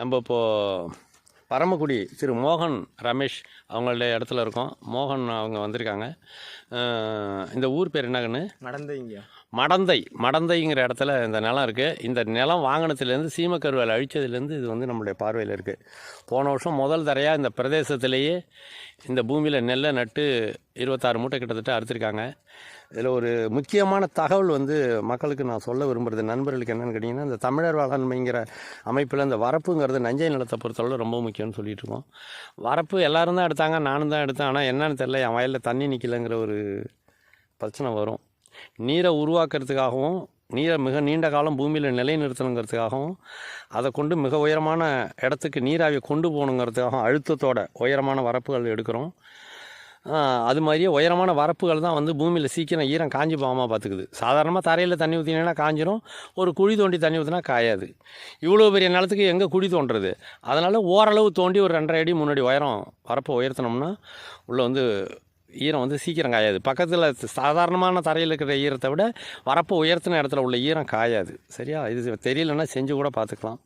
நம்ம இப்போது பரமக்குடி திரு மோகன் ரமேஷ் அவங்களுடைய இடத்துல இருக்கோம். மோகன் அவங்க வந்திருக்காங்க. இந்த ஊர் பேர் என்னங்கன்னு? மடந்தைங்கிற இடத்துல இந்த நிலம் இருக்குது. இந்த நிலம் வாங்கினத்துலேருந்து சீமக்கருவேல் அழித்ததுலேருந்து இது வந்து நம்மளுடைய பார்வையில் இருக்குது. போன வருஷம் முதல் தரையாக இந்த பிரதேசத்திலேயே இந்த பூமியில் நெல்லை நட்டு 26 மூட்டை கிட்டத்தட்ட அறுத்துருக்காங்க. இதில் ஒரு முக்கியமான தகவல் வந்து மக்களுக்கு நான் சொல்ல விரும்புகிறது, நண்பர்களுக்கு என்னென்னு கேட்டிங்கன்னா, இந்த தமிழர் வேளாண்மைங்கிற அமைப்பில் இந்த வரப்புங்கிறது நஞ்சை நிலத்தை பொறுத்தளவு ரொம்ப முக்கியம்னு சொல்லிட்டு இருக்கோம். வரப்பு எல்லோரும் தான் எடுத்தாங்க, நானும் தான் எடுத்தேன். ஆனால் என்னன்னு தெரியல, என் வயலில் தண்ணி நிற்கலைங்கிற ஒரு பிரச்சனை வரும். நீரை உருவாக்குறதுக்காகவும் நீரை மிக நீண்ட காலம் பூமியில் நிலைநிறுத்தணுங்கிறதுக்காகவும் அதை கொண்டு மிக உயரமான இடத்துக்கு நீராவியை கொண்டு போகணுங்கிறதுக்காகவும் அழுத்தத்தோட உயரமான வரப்புகள் எடுக்கிறோம். அது மாதிரியே உயரமான வரப்புகள் தான் வந்து பூமியில் சீக்கிரம் ஈரம் காஞ்சி போகாமல் பார்த்துக்குது. சாதாரணமாக தரையில் தண்ணி ஊற்றினா காஞ்சிரும், ஒரு குழி தோண்டி தண்ணி ஊற்றினா காயாது. இவ்வளோ பெரிய நிலத்துக்கு எங்கே குழி தோண்டுறது? அதனால் ஓரளவு தோண்டி ஒரு 2.5 அடி 3 அடி உயரம் வரப்பை உயர்த்தினோம்னா உள்ளே வந்து ஈரம் வந்து சீக்கிரம் காயாது. பக்கத்தில் சாதாரணமான தரையில் இருக்கிற ஈரத்தை விட வரப்பை உயர்த்தின இடத்துல உள்ள ஈரம் காயாது. சரியா? இது தெரியலன்னா செஞ்சு கூட பார்த்துக்கலாம்.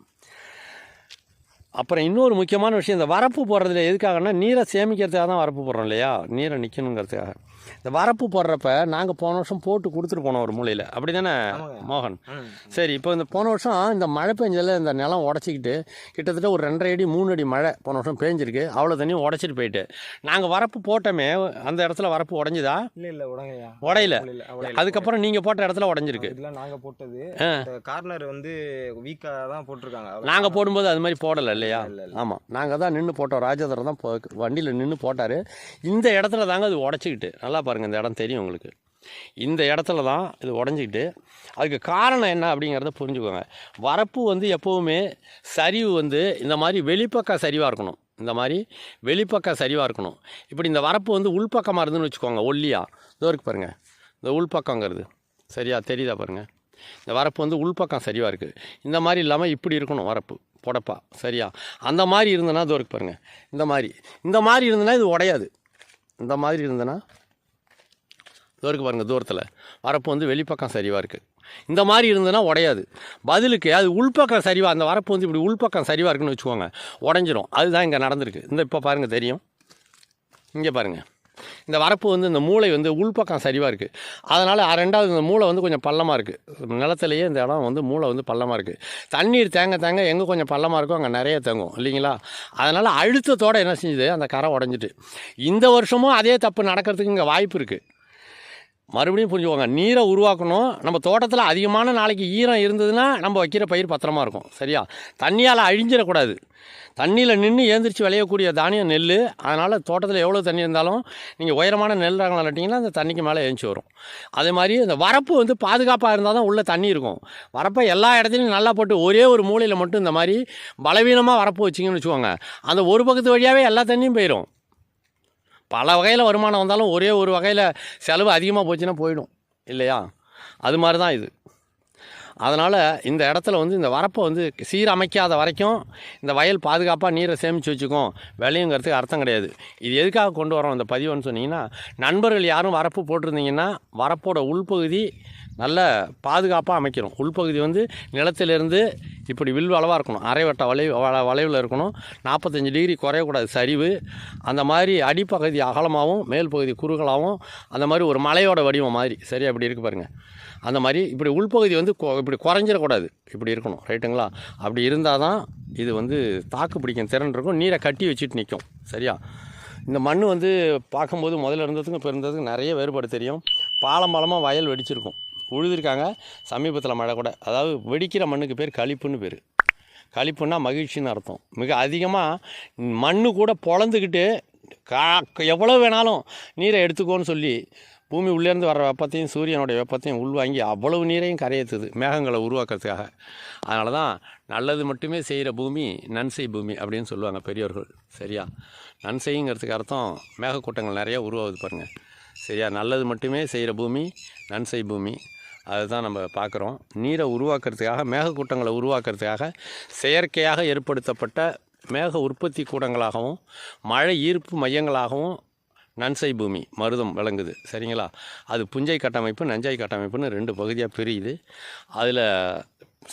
அப்புறம் இன்னொரு முக்கியமான விஷயம், இந்த வரப்பு போடுறதுல எதுக்காகனா நீரை சேமிக்கிறதுக்காக தான் வரப்பு போடுறோம் இல்லையா, நீரை நிற்கணுங்கிறதுக்காக. இந்த வரப்பு போடுறப்ப நாங்கள் போன வருஷம் போட்டு கொடுத்துட்டு போனோம் ஒரு மூலையில், அப்படி தானே மோகன்? சரி, இப்போ இந்த போன வருஷம் இந்த மழை பெஞ்சதில் இந்த நிலம் உடச்சிக்கிட்டு கிட்டத்தட்ட ஒரு 2.5 அடி 3 அடி மழை போன வருஷம் பேஞ்சிருக்கு. அவ்வளோ தண்ணியும் உடச்சிட்டு போயிட்டு நாங்கள் வரப்பு போட்டோமே, அந்த இடத்துல வரப்பு உடஞ்சுதா? இல்லை உடையில. அதுக்கப்புறம் நீங்கள் போட்ட இடத்துல உடஞ்சிருக்கு. இதெல்லாம் நாங்கள் போட்டது கார்னர் வந்து வீக்காக தான் போட்டிருக்காங்க. நாங்கள் போடும்போது அது மாதிரி போடலை இல்லையா? ஆமாம், நாங்கள் தான் நின்று போட்டோம். ராஜேந்திரன் தான் வண்டியில் நின்று போட்டார். இந்த இடத்துல தாங்க அது உடச்சிக்கிட்டு, நல்லா பாருங்கள், இந்த இடம் தெரியும் உங்களுக்கு. இந்த இடத்துல தான் இது உடஞ்சிக்கிட்டு. அதுக்கு காரணம் என்ன அப்படிங்கிறத புரிஞ்சுக்கோங்க. வரப்பு வந்து எப்போவுமே சரிவு வந்து இந்த மாதிரி வெளிப்பக்க சரிவாக இருக்கணும். இந்த மாதிரி வெளிப்பக்க சரிவாக இருக்கணும். இப்படி இந்த வரப்பு வந்து உள்பக்கமாக இருந்துன்னு வச்சுக்கோங்க, ஒல்லியாக இதோ இருக்கு பாருங்கள், இந்த உள்பக்கங்கிறது சரியா தெரியுதா பாருங்கள். இந்த வரப்பு வந்து உள்பக்கம் சரிவாக இருக்குது. இந்த மாதிரி இல்லாமல் இப்படி இருக்கணும் வரப்பு புடப்பா, சரியா? அந்த மாதிரி இருந்ததுன்னா இதோ இருக்கு பாருங்கள், இந்த மாதிரி இருந்ததுன்னா இது உடையாது. இந்த மாதிரி இருந்ததுன்னா இதோருக்கு பாருங்கள், தூரத்தில் வரப்பு வந்து வெளிப்பக்கம் சரிவாக இருக்குது. இந்த மாதிரி இருந்ததுன்னா உடையாது. பதிலுக்கு அது உள்பக்கம் சரிவாக, அந்த வரப்பு வந்து இப்படி உள்பக்கம் சரிவாக இருக்குன்னு வச்சுக்கோங்க, உடஞ்சிரும். அதுதான் இங்கே நடந்திருக்கு. இந்த இப்போ பாருங்கள் தெரியும், இங்கே பாருங்கள், இந்த வரப்பு வந்து இந்த மூளை வந்து உள்பக்கம் சரிவாக இருக்குது. அதனால் ரெண்டாவது இந்த மூளை வந்து கொஞ்சம் பள்ளமாக இருக்குது. நிலத்திலேயே இந்த இடம் வந்து மூளை வந்து பள்ளமாக இருக்குது. தண்ணீர் தேங்க எங்கே கொஞ்சம் பள்ளமாக இருக்கோ அங்கே நிறைய தேங்கும் இல்லைங்களா? அதனால் அழுத்தத்தோடு என்ன செஞ்சுது, அந்த கரை உடஞ்சிட்டு. இந்த வருஷமும் அதே தப்பு நடக்கிறதுக்கு இங்கே வாய்ப்பு இருக்குது. மறுபடியும் புரிஞ்சுக்கோங்க, நீரை உருவாக்கணும். நம்ம தோட்டத்தில் அதிகமான நாளைக்கு ஈரம் இருந்ததுன்னா நம்ம வைக்கிற பயிர் பத்திரமா இருக்கும். சரியா? தண்ணியால் அழிஞ்சிடக்கூடாது. தண்ணியில் நின்று ஏந்திரிச்சு விளையக்கூடிய தானியம் நெல். அதனால் தோட்டத்தில் எவ்வளோ தண்ணி இருந்தாலும் நீங்கள் உயரமான நெல் ரகங்களை நட்டிங்கன்னா அந்த தண்ணிக்கு மேலே ஏஞ்சி வரும். அதே மாதிரி இந்த வரப்பு வந்து பாதுகாப்பாக இருந்தால் தான் உள்ளே தண்ணி இருக்கும். வரப்பை எல்லா இடத்துலையும் நல்லா போட்டு ஒரே ஒரு மூலையில் மட்டும் இந்த மாதிரி பலவீனமாக வரப்பு வச்சிங்கன்னு வச்சுக்கோங்க, அந்த ஒரு பக்கத்து வழியாகவே எல்லா தண்ணியும் போயிடும். பல வகையில் வருமானம் வந்தாலும் ஒரே ஒரு வகையில் செலவு அதிகமாக போச்சுன்னா போயிடும் இல்லையா? அது மாதிரி தான் இது. அதனால் இந்த இடத்துல வந்து இந்த வரப்பை வந்து சீரமைக்காத வரைக்கும் இந்த வயல் பாதுகாப்பாக நீரை சேமித்து வச்சுக்கும் விளையுங்கிறதுக்கு அர்த்தம் கிடையாது. இது எதுக்காக கொண்டு வரோம் இந்த பதிவுன்னு சொன்னீங்கன்னா, நண்பர்கள் யாரும் வரப்பு போட்டிருந்தீங்கன்னா வரப்போட உள்பகுதி நல்ல பாதுகாப்பாக அமைக்கணும். உள்பகுதி வந்து நிலத்திலிருந்து இப்படி வில்வளவாக இருக்கணும், அரைவட்ட வளைவில் இருக்கணும், 45 டிகிரி குறையக்கூடாது சரிவு. அந்த மாதிரி அடிப்பகுதி அகலமாகவும் மேல் பகுதி குறுகலாகவும், அந்த மாதிரி ஒரு மலையோட வடிவம் மாதிரி சரியா இப்படி இருக்குது பாருங்கள். அந்த மாதிரி இப்படி உள்பகுதி வந்து இப்படி குறைஞ்சிடக்கூடாது, இப்படி இருக்கணும். ரைட்டுங்களா? அப்படி இருந்தால் தான் இது வந்து தாக்கு பிடிக்கும் திறன் இருக்கும், நீரை கட்டி வச்சுட்டு நிற்கும். சரியா? இந்த மண் வந்து பார்க்கும்போது முதல்ல இருந்ததுக்கும் இப்போ இருந்ததுக்கும் நிறைய வேறுபாடு தெரியும். பாலமாக வயல் வெடிச்சிருக்கும், உழுதுருக்காங்க சமீபத்தில் மழை கூட. அதாவது வெடிக்கிற மண்ணுக்கு பேர் களிப்புன்னு பேர். களிப்புன்னா மகிழ்ச்சின்னு அர்த்தம். மிக அதிகமாக மண்ணு கூட பொழந்துக்கிட்டு எவ்வளோ வேணாலும் நீரை எடுத்துக்கோன்னு சொல்லி பூமி உள்ளேருந்து வர்ற வெப்பத்தையும் சூரியனுடைய வெப்பத்தையும் உள்வாங்கி அவ்வளவு நீரையும் கரையேற்றுது மேகங்களை உருவாக்குறதுக்காக. அதனால தான் நல்லது மட்டுமே செய்கிற பூமி நன்செய் பூமி அப்படின்னு சொல்லுவாங்க பெரியவர்கள். சரியா? நன்செய்ங்கிறதுக்கு அர்த்தம் மேகக்கூட்டங்கள் நிறையா உருவாகுது பாருங்கள். சரியா? நல்லது மட்டுமே செய்கிற பூமி நன்செய் பூமி. அதுதான் நம்ம பார்க்குறோம். நீரை உருவாக்குறதுக்காக, மேகக்கூட்டங்களை உருவாக்குறதுக்காக செயற்கையாக ஏற்படுத்தப்பட்ட மேக உற்பத்தி கூடங்களாகவும் மழை ஈர்ப்பு மையங்களாகவும் நன்செய் பூமி மருதம் விளங்குது. சரிங்களா? அது புஞ்சை கட்டமைப்பு நஞ்சை கட்டமைப்புன்னு 2 பகுதியாக பிரியுது. அதில்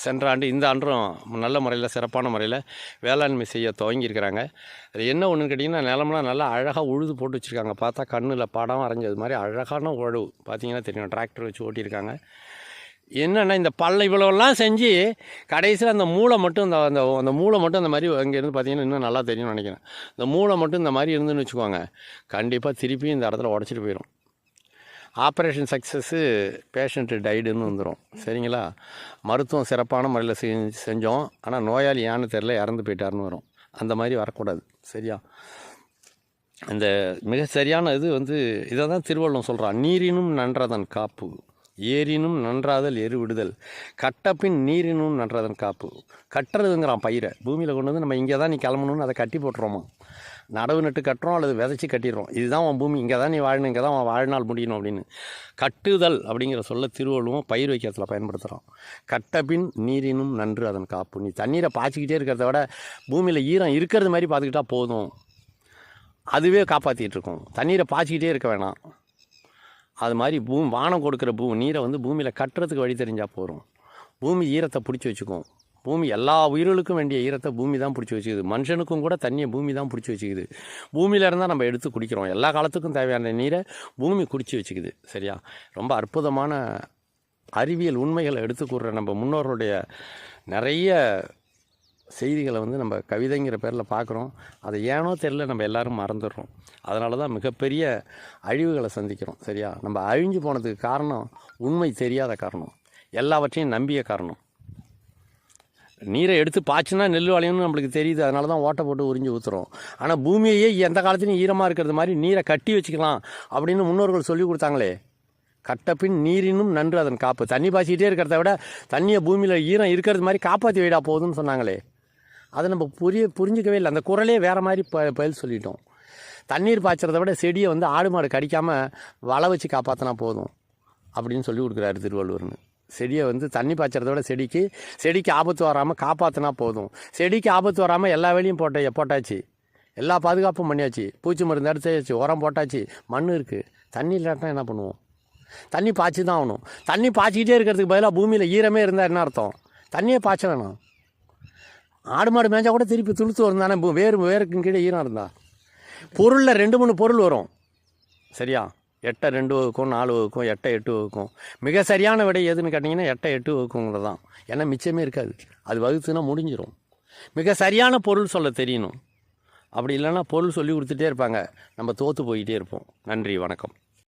சென்ற ஆண்டு இந்த ஆண்டும் நல்ல முறையில் சிறப்பான முறையில் வேளாண்மை செய்ய துவங்கியிருக்கிறாங்க. அது என்ன ஒன்றுன்னு கேட்டிங்கன்னா, நிலம்லாம் நல்லா அழகாக உழுது போட்டு வச்சுருக்காங்க. பார்த்தா கண்ணில் படம் வரைஞ்சது மாதிரி அழகான உழவு பார்த்தீங்கன்னா தெரியும். டிராக்டர் வச்சு ஓட்டியிருக்காங்க. என்னென்னா இந்த இவ்வளோலாம் செஞ்சு கடைசியில் அந்த மூளை மட்டும் அந்த மூளை மட்டும் அந்த மாதிரி அங்கேருந்து பார்த்தீங்கன்னா இன்னும் நல்லா தெரியும்னு நினைக்கிறேன். இந்த மூளை மட்டும் இந்த மாதிரி இருந்துன்னு வச்சுக்கோங்க, கண்டிப்பாக திருப்பி இந்த இடத்துல உடச்சிட்டு போயிடும். ஆப்ரேஷன் சக்ஸஸ்ஸு, பேஷண்ட்டு டைடுன்னு வந்துடும். சரிங்களா? மருத்துவம் சிறப்பான முறையில் செஞ்சோம், ஆனால் நோயாளி ஏன்னு தெரில இறந்து போயிட்டாருன்னு வரும். அந்த மாதிரி வரக்கூடாது. சரியா? அந்த மிக சரியான இது இதை தான் திருவள்ளுவம் சொல்கிறான். நீரினும் நன்றதன் காப்பு, ஏரினும் நன்றாதல் எரு விடுதல், கட்டப்பின் நீரினும் நன்றதன் காப்பு. கட்டுறதுங்கிறான் பயிரை. பூமியில் கொண்டு வந்து நம்ம இங்கே தான் நீ கிளம்பணும்னு அதை கட்டி போட்டுருவோமா? நடவு நட்டு கட்டுறோம் அல்லது விதைச்சி கட்டிடுறோம். இதுதான் உன் பூமி, இங்கே தான் நீ வாழணும், இங்கே தான் உன் வாழ்நாள் முடியணும் அப்படின்னு. கட்டுதல் அப்படிங்கிற சொல்ல திருவள்ளுவம் பயிர் வைக்கிறதுல பயன்படுத்துகிறோம். கட்டப்பின் நீரினும் நன்று அதன் காப்பு. நீ தண்ணீரை பாய்ச்சிக்கிட்டே இருக்கிறத விட பூமியில் ஈரம் இருக்கிறது மாதிரி பார்த்துக்கிட்டா போதும், அதுவே காப்பாற்றிக்கிட்டு இருக்கும். தண்ணீரை பாய்ச்சிக்கிட்டே இருக்க வேணாம். அது மாதிரி வானம் கொடுக்குற நீரை பூமியில் கட்டுறதுக்கு வழி தெரிஞ்சால் போகிறோம். பூமி ஈரத்தை பிடிச்சி வச்சுக்கும். பூமி எல்லா உயிர்களுக்கும் வேண்டிய ஈரத்தை பூமி தான் பிடிச்சி வச்சுக்குது. மனுஷனுக்கும் கூட தண்ணியை பூமி தான் பிடிச்சி வச்சுக்குது. பூமியில் இருந்தால் நம்ம எடுத்து குடிக்கிறோம். எல்லா காலத்துக்கும் தேவையான நீரை பூமி குடிச்சு வச்சுக்குது. சரியா? ரொம்ப அற்புதமான அறிவியல் உண்மைகளை எடுத்து கூறுற நம்ம முன்னோர்களுடைய நிறைய செய்திகளை நம்ம கவிதைங்கிற பேரில் பார்க்குறோம். அதை ஏனோ தெரியல நம்ம எல்லோரும் மறந்துடுறோம். அதனால தான் மிகப்பெரிய அழிவுகளை சந்திக்கிறோம். சரியா? நம்ம அழிஞ்சு போனதுக்கு காரணம் உண்மை தெரியாத காரணம், எல்லாவற்றையும் நம்பிய காரணம். நீரை எடுத்து பாய்ச்சினா நெல் வளையணும்னு நம்மளுக்கு தெரியுது, அதனால தான் ஓட்டை போட்டு உறிஞ்சி ஊற்றுறோம். ஆனால் பூமியையே எந்த காலத்துலையும் ஈரமாக இருக்கிறது மாதிரி நீரை கட்டி வச்சுக்கலாம் அப்படின்னு முன்னோர்கள் சொல்லி கொடுத்தாங்களே. கட்டப்பின் நீரினும் நன்று அதன் காப்பு. தண்ணி பாய்ச்சிக்கிட்டே இருக்கிறத விட தண்ணியை பூமியில் ஈரம் இருக்கிறது மாதிரி காப்பாற்றி வைடா போகுதுன்னு சொன்னாங்களே. அதை நம்ம புரிஞ்சிக்கவே இல்லை. அந்த குரலே வேறு மாதிரி பதில் சொல்லிட்டோம். தண்ணீர் பாய்ச்சறத விட செடியை ஆடு மாடு கடிக்காமல் வலை வச்சு காப்பாற்றினா போதும் அப்படின்னு சொல்லி கொடுக்குறாரு திருவள்ளுவர்னு. செடியை தண்ணி பாய்ச்சறத விட செடிக்கு ஆபத்து வராமல் காப்பாற்றினா போதும். செடிக்கு ஆபத்து வராமல் எல்லா வேலையும் போட்டாச்சு, எல்லா பாதுகாப்பும் பண்ணியாச்சு, பூச்சி மருந்து அடிச்சாச்சு, உரம் போட்டாச்சு, மண் இருக்குது. தண்ணி இல்லாட்டினா என்ன பண்ணுவோம்? தண்ணி பாய்ச்சி தான் ஆகணும். தண்ணி பாய்ச்சிக்கிட்டே இருக்கிறதுக்கு பதிலாக பூமியில் ஈரமே இருந்தால் என்ன அர்த்தம்? தண்ணியே பாய்ச்ச வேணாம். ஆடு மாடு மேய்ஞ்சா கூட திருப்பி துளுத்து வரும் தானே. வேருக்கு கீழே ஈரம் இருந்தா பொருளில் 2-3 பொருள் வரும். சரியா? 8 2 வகுக்கும், 4 வகுக்கும், 8 8 வகுக்கும். மிக சரியான விடை எதுன்னு கேட்டிங்கன்னா 8 8 வகுக்குங்கிறது தான். ஏன்னா மிச்சமே இருக்காது, அது வகுத்துனா முடிஞ்சிடும். மிக சரியான பொருள் சொல்ல தெரியணும். அப்படி இல்லைன்னா பொருள் சொல்லி கொடுத்துட்டே இருப்பாங்க, நம்ம தோற்று போய்கிட்டே இருப்போம். நன்றி, வணக்கம்.